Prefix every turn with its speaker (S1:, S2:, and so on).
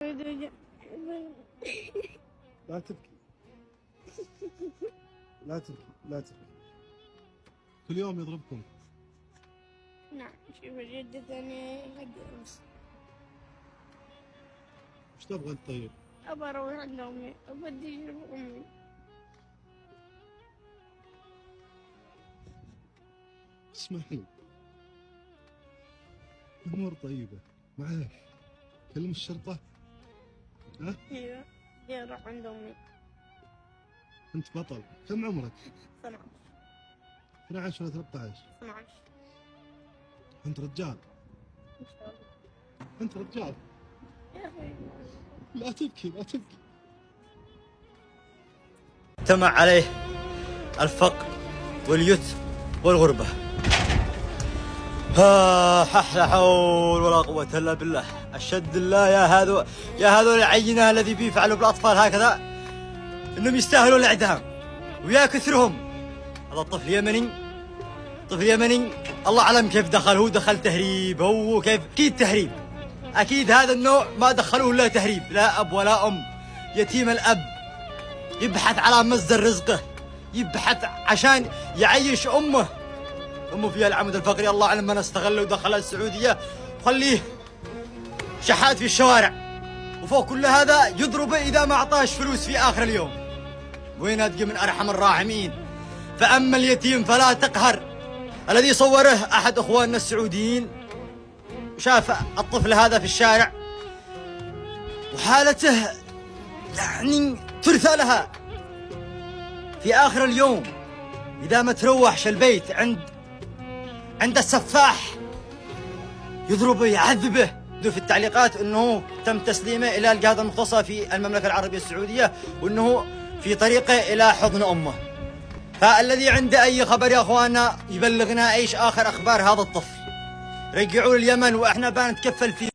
S1: لا تبكي، لا تبكي، لا تبكي. كل يوم يضربكم؟
S2: نعم. شوف جدتني حق أمس.
S1: وش تبغى انت طيب؟
S2: أبى أروح عند أمي، أبدي أشوف أمي.
S1: اسمح لي، الأمور طيبة معاك، كلم الشرطة. ها؟
S2: أيوه، بدي أروح عند أمي.
S1: أنت بطل، كم عمرك؟
S2: 12.
S1: 12 ولا 13؟
S2: 12
S1: أنت رجال،
S2: إن شاء الله.
S1: أنت رجال.
S2: يا أخي
S1: لا تبكي، لا تبكي.
S3: اجتمع عليه الفقر واليتم والغربة. لا حول ولا قوة إلا بالله. أشد الله يا هذول العينة الذي بيفعلوا بالأطفال هكذا، إنهم يستاهلوا الإعدام ويا كثرهم. هذا الطفل يمني، طفل يمني، الله أعلم كيف دخل. هو دخل تهريب، هو كيف؟ أكيد تهريب، أكيد هذا النوع ما دخلوه إلا تهريب. لا أب ولا أم، يتيم الأب يبحث على مصدر رزقه، يبحث عشان يعيش أمه فيها العمود الفقري. الله أعلم من استغله ودخل السعودية وخليه شحات في الشوارع، وفوق كل هذا يضربه إذا ما أعطاش فلوس في آخر اليوم. وين أدقي من أرحم الراحمين. فأما اليتيم فلا تقهر، الذي صوره أحد أخواننا السعوديين، شاف الطفل هذا في الشارع وحالته يعني ترثى لها. في آخر اليوم إذا ما تروحش البيت عند السفاح يضربه يعذبه. في التعليقات أنه تم تسليمه إلى الجهات المختصة في المملكة العربية السعودية، وأنه في طريقه إلى حضن أمه. فالذي عنده أي خبر يا أخواننا يبلغنا إيش آخر أخبار هذا الطفل. رجعوا اليمن وإحنا بنتكفل فيه.